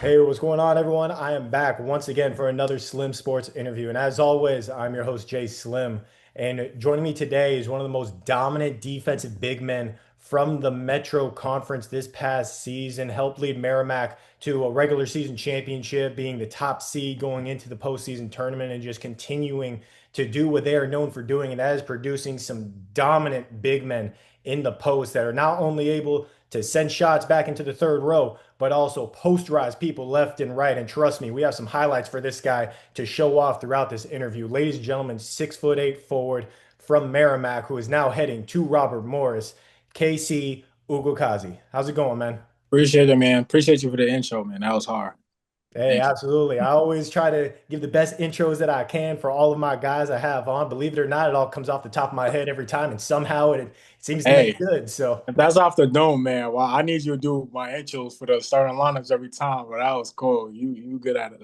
Hey, what's going on, everyone? I am back once again for another Slim Sports interview. And as always, I'm your host, Jay Slim. And joining me today is one of the most dominant defensive big men from the Metro Conference this past season, helped lead Merrimack to a regular season championship, being the top seed going into the postseason tournament, and just continuing to do what they are known for doing, and that is producing some dominant big men in the post that are not only able to send shots back into the third row, but also posterize people left and right. And trust me, we have some highlights for this guy to show off throughout this interview. Ladies and gentlemen, 6'8" forward from Merrimack, who is now heading to Robert Morris, KC Ugwuakazi. How's it going, man? Appreciate it, man. Appreciate you for the intro, man. That was hard. Hey, Thank you. absolutely. I always try to give the best intros that I can for all of my guys I have on. Believe it or not, it all comes off the top of my head every time, and somehow it seems to make Hey, good. So, if that's off the dome, man. Well, I need you to do my intros for the starting lineups every time, but that was cool. You good at it.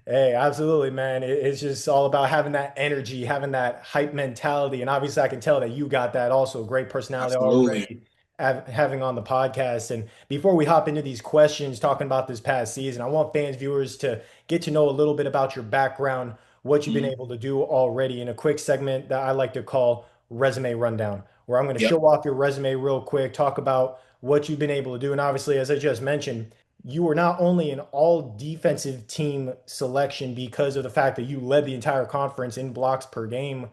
hey, absolutely, man. It's just all about having that energy, having that hype mentality. And obviously, I can tell that you got that also. Great personality Absolutely. already having on the podcast. And before we hop into these questions, talking about this past season, I want fans, viewers to get to know a little bit about your background, what you've been Mhm. able to do already in a quick segment that I like to call Resume Rundown, where I'm going to Yep. show off your resume real quick, talk about what you've been able to do. And obviously, as I just mentioned, you were not only an all defensive team selection because of the fact that you led the entire conference in blocks per game,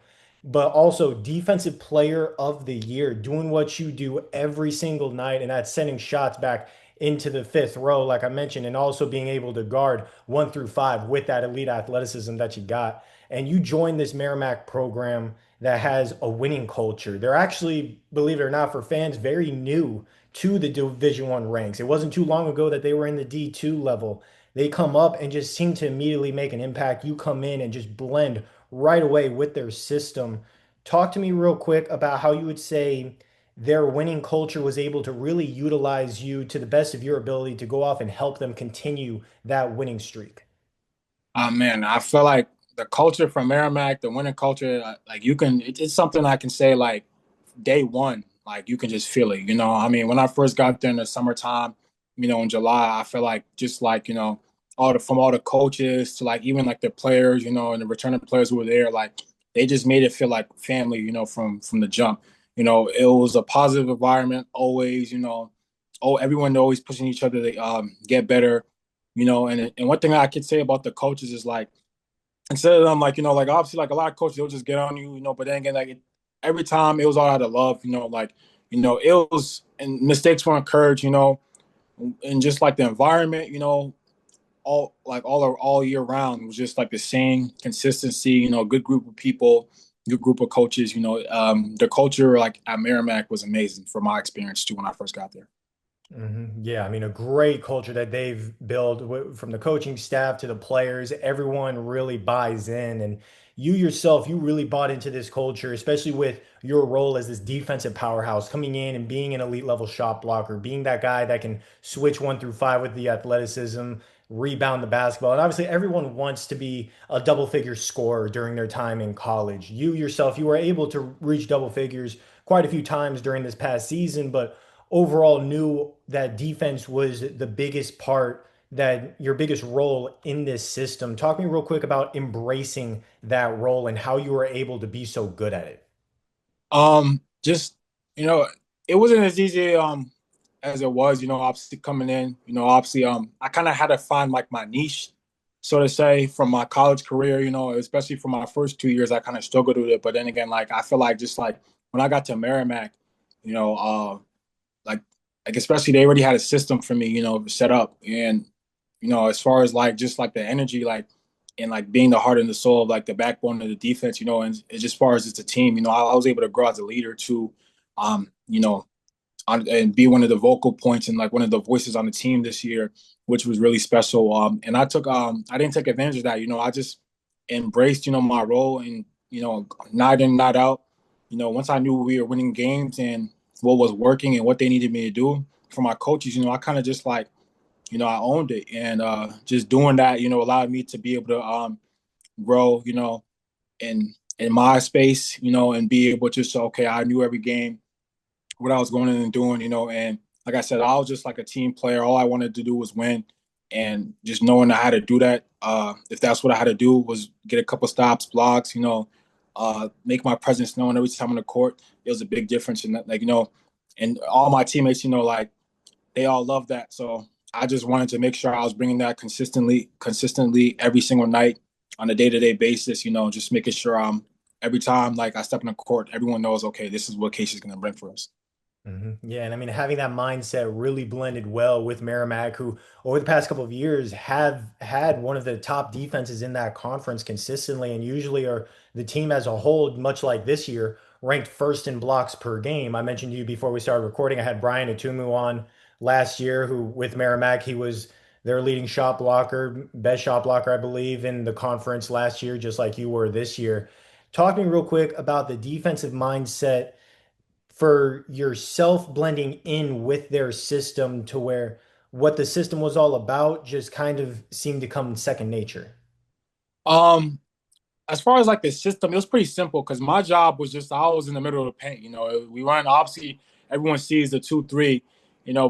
but also defensive player of the year, doing what you do every single night, and that's sending shots back into the fifth row, like I mentioned, and also being able to guard 1 through 5 with that elite athleticism that you got. And you joined this Merrimack program that has a winning culture. They're actually, believe it or not, for fans, very new to the Division One ranks. It wasn't too long ago that they were in the D2 level. They come up and just seem to immediately make an impact. You come in and just blend right away with their system. Talk to me real quick about how you would say their winning culture was able to really utilize you to the best of your ability to go off and help them continue that winning streak. Man, I feel like the culture from Merrimack, the winning culture, like it's something I can say like day one, like you can just feel it. I mean, when I first got there in the summertime, in July, I feel like just like all the coaches to like even like the players, and the returning players who were there, like they just made it feel like family, from the jump. It was a positive environment always. Oh, everyone always pushing each other to get better. And one thing I could say about the coaches is like instead of them like like obviously like a lot of coaches they'll just get on you, but then again every time it was all out of love, like it was and mistakes were encouraged, and just like the environment, all year round it was just like the same consistency, good group of people, good group of coaches, the culture like at Merrimack was amazing from my experience too when I first got there. Yeah, I mean, a great culture that they've built from the coaching staff to the players. Everyone really buys in. And you yourself, you really bought into this culture, especially with your role as this defensive powerhouse, coming in and being an elite level shot blocker, being that guy that can switch 1 through 5 with the athleticism, rebound the basketball. And obviously, everyone wants to be a double figure scorer during their time in college. You yourself, you were able to reach double figures quite a few times during this past season, but overall knew that defense was the biggest part, that your biggest role in this system. Talk to me real quick about embracing that role and how you were able to be so good at it. Just it wasn't as easy as it was, obviously coming in, obviously I kind of had to find like my niche, so to say, from my college career, especially for my first 2 years, I kind of struggled with it. But then again, like I feel like just like when I got to Merrimack, you know, uh like especially they already had a system for me, set up. And as far as like just like the energy, like and like being the heart and the soul of like the backbone of the defense, and just as far as it's a team, I was able to grow as a leader too, um, you know, and be one of the vocal points and like one of the voices on the team this year, which was really special. And I didn't take advantage of that. I just embraced, my role and, night in, night out. Once I knew we were winning games and what was working and what they needed me to do for my coaches, I kind of just like, I owned it. And just doing that, allowed me to be able to grow, in my space, and be able to say, okay, I knew every game what I was going in and doing, and like I said, I was just like a team player. All I wanted to do was win, and just knowing how to do that. If that's what I had to do was get a couple stops, blocks, make my presence known every time on the court. It was a big difference in that, and all my teammates, like they all love that. So I just wanted to make sure I was bringing that consistently every single night on a day-to-day basis. Just making sure every time like I step in the court, everyone knows, okay, this is what Casey's going to bring for us. Yeah, and I mean having that mindset really blended well with Merrimack, who over the past couple of years have had one of the top defenses in that conference consistently, and usually are the team as a whole, much like this year, ranked first in blocks per game. I mentioned to you before we started recording, I had Brian Atumu on last year, who with Merrimack he was their leading shot blocker, best shot blocker, I believe, in the conference last year, just like you were this year. Talking real quick about the defensive mindset for yourself blending in with their system to where what the system was all about just kind of seemed to come second nature. Um, as far as like the system, it was pretty simple because my job was just I was in the middle of the paint. We run obviously everyone sees the 2-3,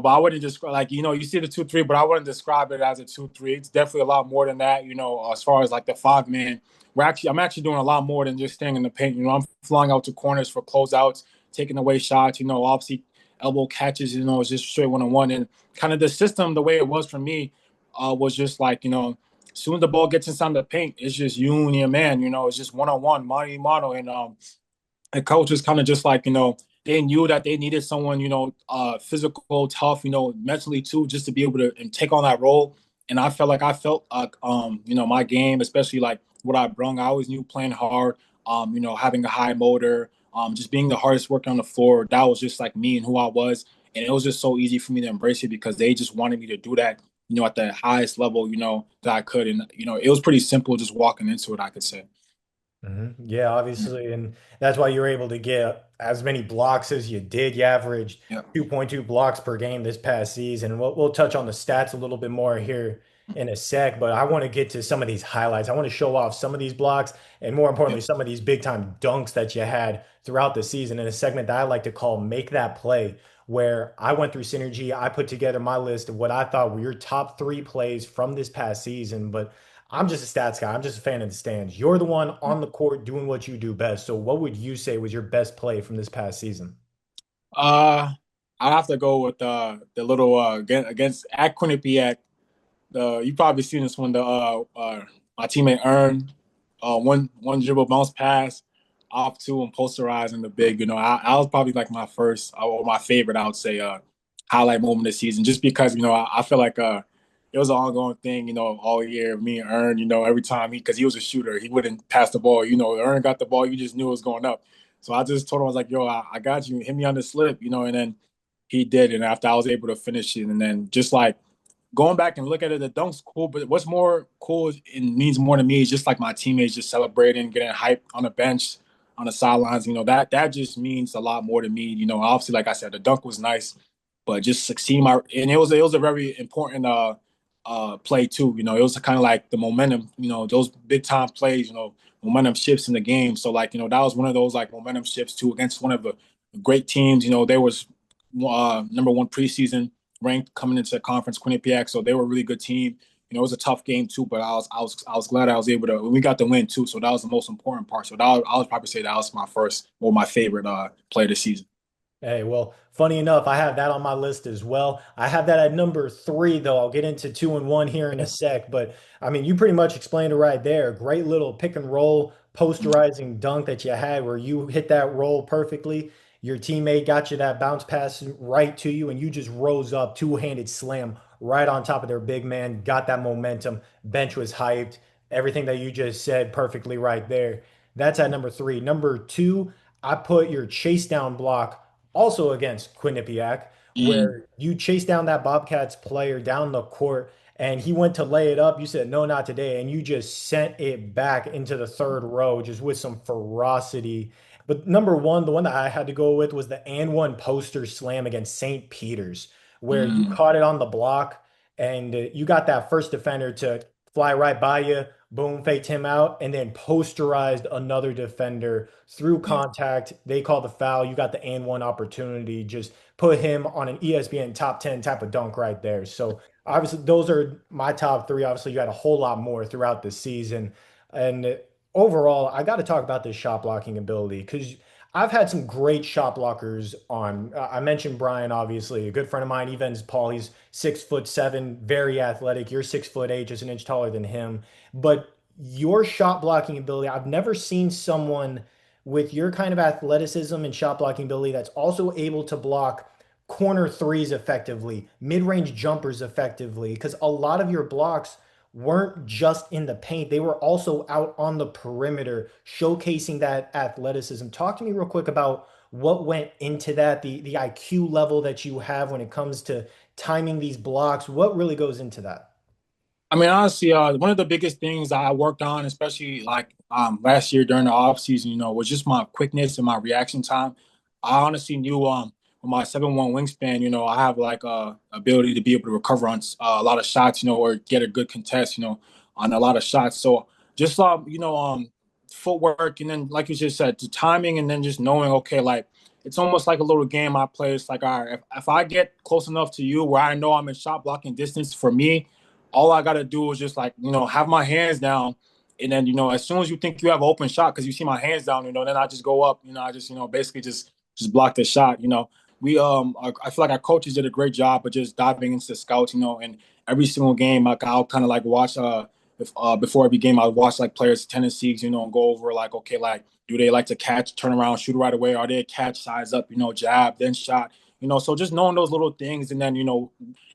but I wouldn't just like you see the 2-3, but I wouldn't describe it as a 2-3. It's definitely a lot more than that. As far as like the 5 man, I'm actually doing a lot more than just staying in the paint. I'm flying out to corners for closeouts, taking away shots. Obviously elbow catches. It's just straight 1-on-1, and kind of the system the way it was for me was just like as soon as the ball gets inside the paint, it's just you and your man. It's just 1-on-one, mano a mano, and coach was kind of just like they knew that they needed someone physical, tough, mentally too, just to be able to and take on that role. And I felt like my game, especially like what I brung, I always knew playing hard, having a high motor, just being the hardest worker on the floor. That was just like me and who I was, and it was just so easy for me to embrace it because they just wanted me to do that at the highest level, that I could. And, it was pretty simple just walking into it, I could say. Yeah, obviously. And that's why you were able to get as many blocks as you did. You averaged Yeah. 2.2 blocks per game this past season. And we'll touch on the stats a little bit more here in a sec, but I want to get to some of these highlights. I want to show off some of these blocks and more Yeah. importantly, some of these big time dunks that you had throughout the season in a segment that I like to call Make That Play, where I went through Synergy. I put together my list of what I thought were your top three plays from this past season, but I'm just a stats guy. I'm just a fan of the stands. You're the one on the court doing what you do best. So, what would you say was your best play from this past season? Uh, I have to go with the little against at Quinnipiac. You probably seen this one. My teammate earned one dribble bounce pass off to and posterizing the big. I was probably like my first or my favorite. I would say highlight moment this season, just because I feel like it was an ongoing thing. All year. Me and Earn. Every time because he was a shooter, he wouldn't pass the ball. Earn got the ball, you just knew it was going up. So I just told him I was like, "Yo, I got you. Hit me on the slip." And then he did. And after I was able to finish it, and then just like going back and look at it, the dunk's cool, but what's more cool and means more to me is just like my teammates just celebrating, getting hype on the bench, on the sidelines. That just means a lot more to me. Obviously, like I said, the dunk was nice, but just succeed my and it was a very important play too. It was kind of like the momentum. Those big time plays. Momentum shifts in the game. So like that was one of those like momentum shifts too against one of the great teams. They was number one preseason ranked coming into the conference, Quinnipiac. So they were a really good team. It was a tough game too, but I was glad I was able to. We got the win too, so that was the most important part. So I would probably say that was my first or my favorite play of the season. Hey, well, funny enough, I have that on my list as well. I have that at number three, though. I'll get into two and one here in a sec. But I mean, you pretty much explained it right there. Great little pick and roll posterizing dunk that you had where you hit that roll perfectly. Your teammate got you that bounce pass right to you, and you just rose up, two-handed slam right on top of their big man, got that momentum. Bench was hyped. Everything that you just said perfectly right there. That's at number three. Number two, I put your chase down block also against Quinnipiac, Mm. where you chased down that Bobcats player down the court and he went to lay it up. You said, no, not today. And you just sent it back into the third row just with some ferocity. But number one, the one that I had to go with was the and one poster slam against St. Peter's, where you Mm. caught it on the block and you got that first defender to fly right by you, boom, faked him out, and then posterized another defender through Yeah. contact. They called the foul. You got the and one opportunity. Just put him on an ESPN top 10 type of dunk right there. So obviously, those are my top three. Obviously, you had a whole lot more throughout the season. And overall, I got to talk about this shot blocking ability because I've had some great shot blockers on. I mentioned Brian, obviously, a good friend of mine. Evans Paul, he's 6'7", very athletic. You're 6'8", just an inch taller than him. But your shot blocking ability, I've never seen someone with your kind of athleticism and shot blocking ability that's also able to block corner threes effectively, mid-range jumpers effectively, because a lot of your blocks weren't just in the paint, they were also out on the perimeter, showcasing that athleticism. Talk to me real quick about what went into that, the IQ level that you have when it comes to timing these blocks. What really goes into that? I mean, honestly, one of the biggest things I worked on, especially like last year during the off season, was just my quickness and my reaction time. I honestly knew with my 7'1" wingspan, I have like ability to be able to recover on a lot of shots, or get a good contest, on a lot of shots. So just footwork, and then like you just said, the timing, and then just knowing, okay, like it's almost like a little game I play. It's like, all right, if I get close enough to you where I know I'm in shot blocking distance for me, all I gotta do is just like, have my hands down. And then, as soon as you think you have an open shot, because you see my hands down, then I just go up, I just, basically just block the shot. I feel like our coaches did a great job of just diving into the scouts, and every single game, like I'll kind of like watch before every game, I'll watch like players' tendencies, and go over like, okay, like, do they like to catch, turn around, shoot right away? Are they a catch, size up, jab, then shot? So just knowing those little things, and then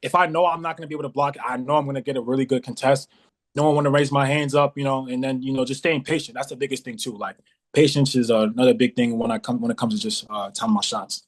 if I know I'm not going to be able to block it, I know I'm going to get a really good contest. No one want to raise my hands up, and then just staying patient. That's the biggest thing too. Like patience is another big thing when it comes to just timing my shots.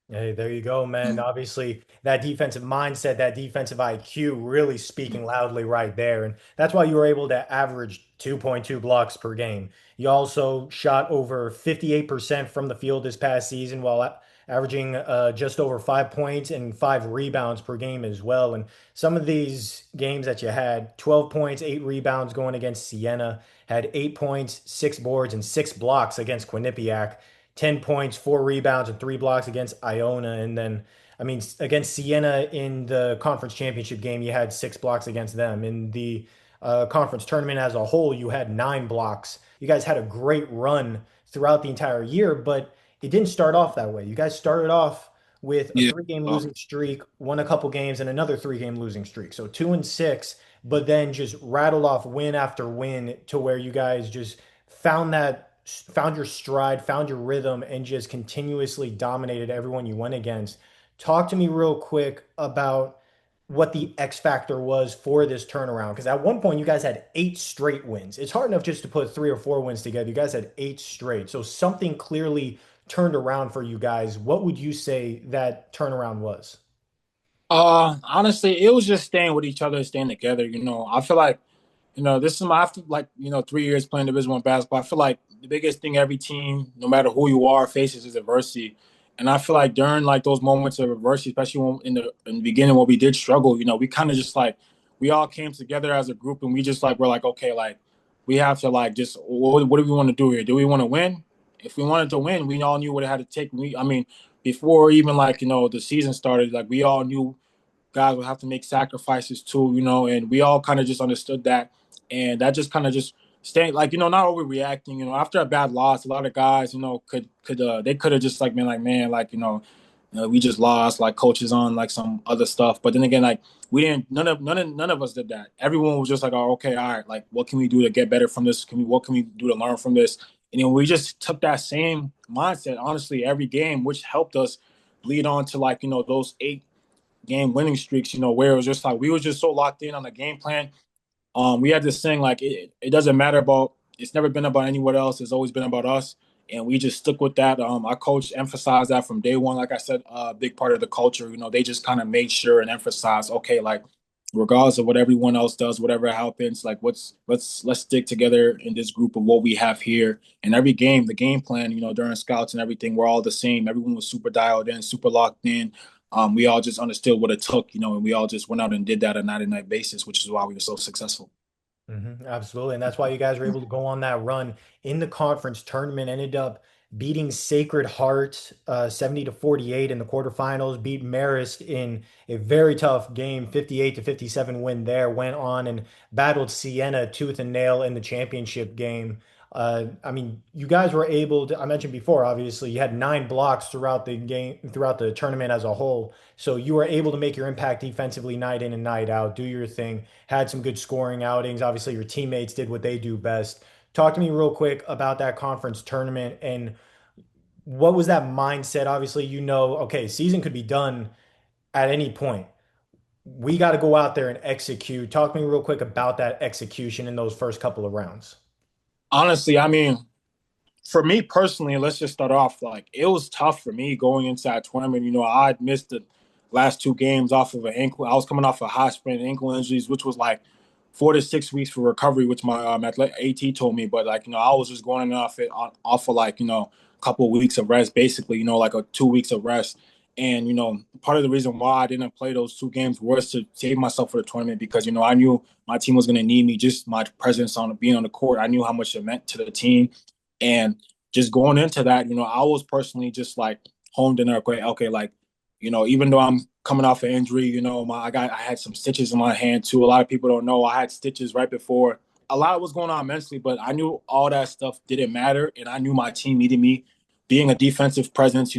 Hey, there you go, man. Obviously, that defensive mindset, that defensive IQ really speaking loudly right there. And that's why you were able to average 2.2 blocks per game. You also shot over 58% from the field this past season while averaging just over 5 points and 5 rebounds per game as well. And some of these games that you had 12 points, 8 rebounds going against Siena, had 8 points, 6 boards, and 6 blocks against Quinnipiac. 10 points, 4 rebounds, and 3 blocks against Iona. And then, I mean, against Siena in the conference championship game, you had 6 blocks against them. In the conference tournament as a whole, you had 9 blocks. You guys had a great run throughout the entire year, but it didn't start off that way. You guys started off with a Yeah. 3 game losing streak, won a couple games, and another 3 game losing streak. So 2-6, but then just rattled off win after win to where you guys just found your stride, found your rhythm, and just continuously dominated everyone you went against. Talk to me real quick about what the X factor was for this turnaround. Because at one point, you guys had 8 straight wins. It's hard enough just to put 3 or 4 wins together. You guys had 8 straight. So something clearly turned around for you guys. What would you say that turnaround was? Honestly, it was just staying with each other, staying together. I feel like this is my after like 3 years playing Division One basketball. I feel like the biggest thing every team, no matter who you are, faces is adversity. And I feel like during like those moments of adversity, especially when in the beginning when we did struggle, we kind of just like we all came together as a group, and we just like we're like, okay, like we have to like just what do we want to do here? Do we want to win? If we wanted to win, we all knew what it had to take. I mean, before even like the season started, like we all knew guys would have to make sacrifices too, and we all kind of just understood that. And that just kind of just staying like, not overreacting, after a bad loss, a lot of guys, they could have just like been like, man, like, we just lost, like coaches on like some other stuff. But then again, like we didn't, none of us did that. Everyone was just like, oh, okay, all right, like what can we do to get better from this? What can we do to learn from this? And we just took that same mindset, honestly, every game, which helped us lead on to like, those 8 game winning streaks, where it was just like we were just so locked in on the game plan. We had this thing like it doesn't matter about it's never been about anyone else, it's always been about us. And we just stuck with that. Our coach emphasized that from day one. Like I said, a big part of the culture, they just kind of made sure and emphasized, okay, like regardless of what everyone else does, whatever happens, like let's stick together in this group of what we have here. And every game, the game plan, during scouts and everything, we're all the same. Everyone was super dialed in, super locked in. We all just understood what it took, and we all just went out and did that on a night-to-night basis, which is why we were so successful. Absolutely. And that's why you guys were able to go on that run in the conference tournament, ended up beating Sacred Heart 70 to 48 in the quarterfinals, beat Marist in a very tough game, 58 to 57 win there, went on and battled Siena tooth and nail in the championship game. I mean, you guys were able to, I mentioned before, obviously, you had 9 blocks throughout the game, throughout the tournament as a whole. So you were able to make your impact defensively night in and night out, do your thing, had some good scoring outings. Obviously, your teammates did what they do best. Talk to me real quick about that conference tournament and what was that mindset? Obviously, okay, season could be done at any point. We got to go out there and execute. Talk to me real quick about that execution in those first couple of rounds. Honestly, I mean, for me personally, let's just start off like it was tough for me going into that tournament. I'd missed the last 2 games off of an ankle. I was coming off a high sprained ankle injuries, which was like 4 to 6 weeks for recovery, which my AT told me. But like I was just going off it off of like a couple of weeks of rest, basically. Like a 2 weeks of rest. And part of the reason why I didn't play those 2 games was to save myself for the tournament because I knew my team was going to need me. Just my presence on being on the court, I knew how much it meant to the team. And just going into that, I was personally just like honed in there. Okay, like, even though I'm coming off an injury, I had some stitches in my hand too. A lot of people don't know I had stitches right before. A lot was going on mentally, but I knew all that stuff didn't matter, and I knew my team needed me. Being a defensive presence,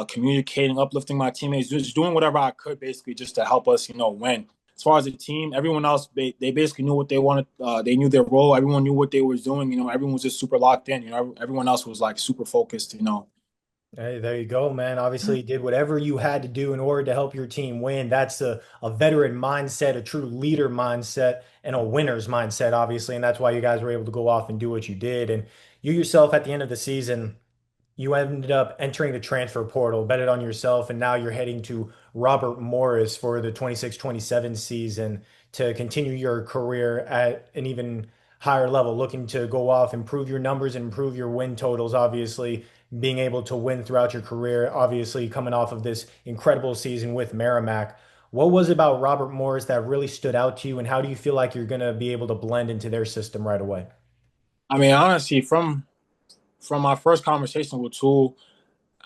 communicating, uplifting my teammates, just doing whatever I could, basically, just to help us, win. As far as the team, everyone else, they basically knew what they wanted. They knew their role. Everyone knew what they were doing. Everyone was just super locked in. Everyone else was like super focused. Hey, there you go, man. Obviously, you did whatever you had to do in order to help your team win. That's a veteran mindset, a true leader mindset, and a winner's mindset, obviously. And that's why you guys were able to go off and do what you did. And you yourself, at the end of the season, you ended up entering the transfer portal, bet it on yourself, and now you're heading to Robert Morris for the 26-27 season to continue your career at an even higher level, looking to go off, improve your numbers, and improve your win totals, obviously, being able to win throughout your career, obviously coming off of this incredible season with Merrimack. What was it about Robert Morris that really stood out to you, and how do you feel like you're going to be able to blend into their system right away? I mean, honestly, from my first conversation with Tool,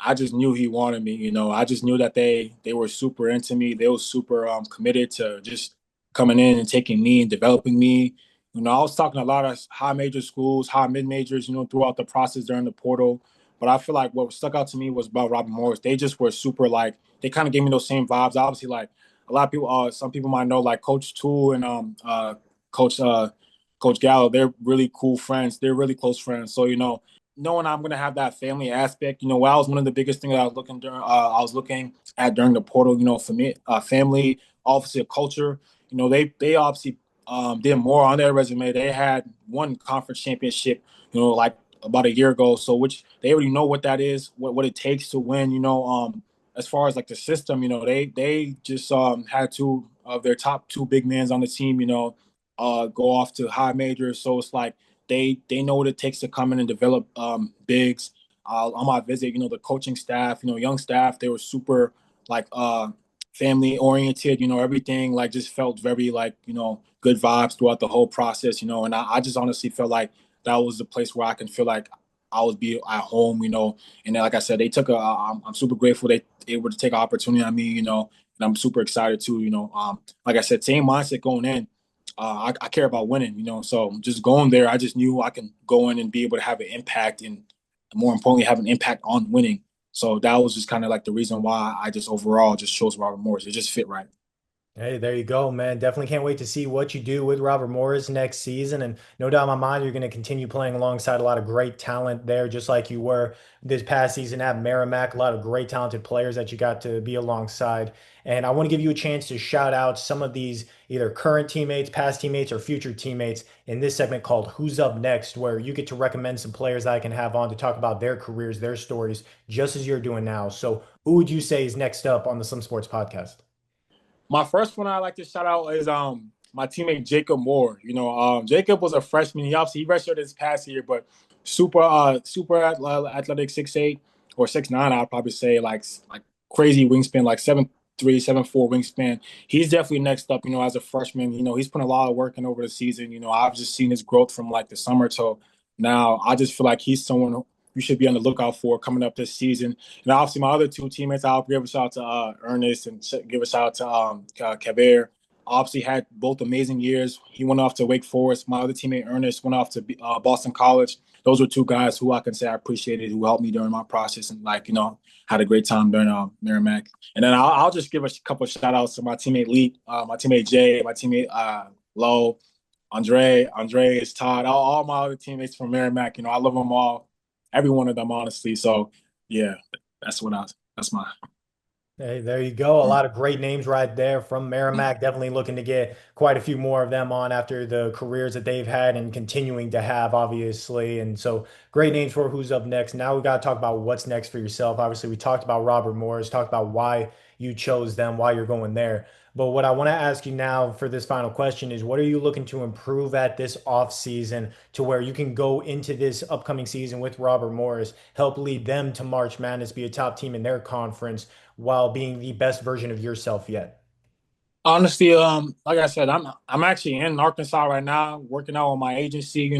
I just knew he wanted me. I just knew that they were super into me. They were super committed to just coming in and taking me and developing me. I was talking to a lot of high major schools, high mid majors, throughout the process during the portal. But I feel like what stuck out to me was about Robert Morris. They just were super like they kind of gave me those same vibes. Obviously, like a lot of people, some people might know like Coach Tool and Coach Coach Gallo. They're really cool friends. They're really close friends. So knowing I'm gonna have that family aspect, that was one of the biggest things that I was looking at during the portal. For me, family, obviously, culture. They obviously did more on their resume. They had one conference championship, like about a year ago. So which they already know what that is, what it takes to win. As far as like the system, they just had two of their top two big men on the team. Go off to high majors. So it's like they know what it takes to come in and develop bigs. On my visit, the coaching staff, young staff, they were super like family oriented. Everything like just felt very like good vibes throughout the whole process. And I just honestly felt like that was the place where I can feel like I was be at home. And then, like I said, they took a. I'm super grateful they able to take an opportunity on me. And I'm super excited too. Like I said, same mindset going in. I care about winning, so just going there, I just knew I can go in and be able to have an impact and more importantly, have an impact on winning. So that was just kind of like the reason why I just overall just chose Robert Morris. It just fit right. Hey, there you go, man. Definitely can't wait to see what you do with Robert Morris next season. And no doubt in my mind, you're going to continue playing alongside a lot of great talent there, just like you were this past season at Merrimack. A lot of great, talented players that you got to be alongside. And I want to give you a chance to shout out some of these either current teammates, past teammates, or future teammates in this segment called Who's Up Next, where you get to recommend some players that I can have on to talk about their careers, their stories, just as you're doing now. So, who would you say is next up on the Slim Sports podcast? My first one I like to shout out is my teammate Jacob Moore. Jacob was a freshman. He redshirted this past year, but super athletic, 6'8" or 6'9", I'd probably say, like crazy wingspan, like 6'3", 7'4" wingspan. He's definitely next up, as a freshman. He's putting a lot of work in over the season. I've just seen his growth from like the summer to now. I just feel like he's someone you should be on the lookout for coming up this season. And obviously, my other two teammates, I'll give a shout out to Ernest and give a shout out to Kabir. Obviously, had both amazing years. He went off to Wake Forest. My other teammate, Ernest, went off to Boston College. Those were two guys who I can say I appreciated, who helped me during my process and, had a great time during Merrimack. And then I'll just give a couple of shout outs to my teammate Lee, my teammate Jay, my teammate Lo, Andres, Todd, all my other teammates from Merrimack. I love them all, every one of them, honestly. So yeah, that's my. Hey, there you go. A lot of great names right there from Merrimack. Definitely looking to get quite a few more of them on after the careers that they've had and continuing to have, obviously. And so great names for who's up next. Now we got to talk about what's next for yourself. Obviously, we talked about Robert Morris, talked about why you chose them, why you're going there. But what I want to ask you now for this final question is what are you looking to improve at this off season to where you can go into this upcoming season with Robert Morris, help lead them to March Madness, be a top team in their conference while being the best version of yourself yet? Honestly, like I said, I'm actually in Arkansas right now, working out with my agency.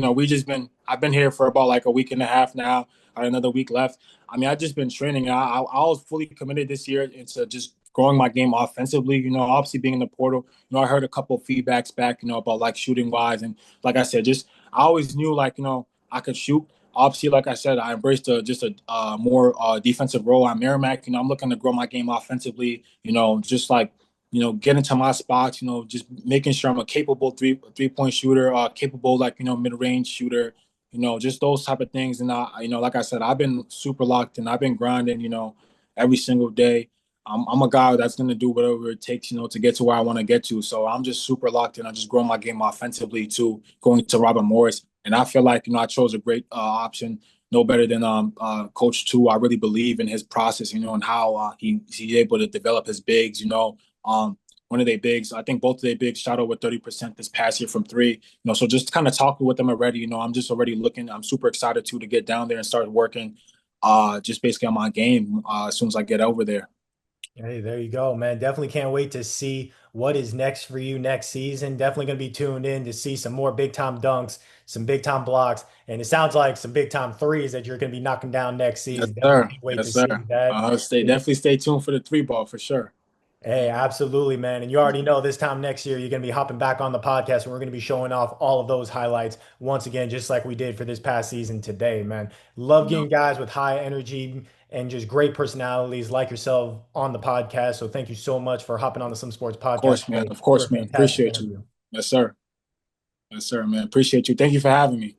I've been here for about like a week and a half now. I got another week left. I mean, I've just been training. I was fully committed this year into just growing my game offensively. Obviously being in the portal. I heard a couple of feedbacks back. About like shooting wise, and like I said, just I always knew I could shoot. Obviously, like I said, I embraced just a more defensive role at Merrimack. I'm looking to grow my game offensively. Just like get into my spots, just making sure I'm a capable three-point shooter, capable mid-range shooter, just those type of things. And like I said, I've been super locked and I've been grinding, every single day. I'm a guy that's gonna do whatever it takes, to get to where I want to get to. So I'm just super locked in. I just grow my game offensively too, going to Robert Morris. And I feel like I chose a great option, no better than Coach Two. I really believe in his process, and how he's able to develop his bigs, one of their bigs. I think both of their bigs shot over 30% this past year from three. So just kind of talking with them already. I'm just already looking. I'm super excited to get down there and start working, just basically on my game as soon as I get over there. Hey, there you go, man. Definitely can't wait to see what is next for you next season. Definitely going to be tuned in to see some more big time dunks, some big time blocks, and it sounds like some big time threes that you're going to be knocking down next Yes, season. Definitely sir. can't wait to Yes, see sir. that. Stay tuned for the three ball for sure. Hey, absolutely, man. And you already know this time next year, you're going to be hopping back on the podcast and we're going to be showing off all of those highlights once again, just like we did for this past season today, man. Love No, getting guys with high energy and just great personalities like yourself on the podcast. So thank you so much for hopping on the Some Sports of podcast course, man. today Of for a course, man. fantastic Appreciate you. interview. Yes, sir. Yes, sir, man. Appreciate you. Thank you for having me.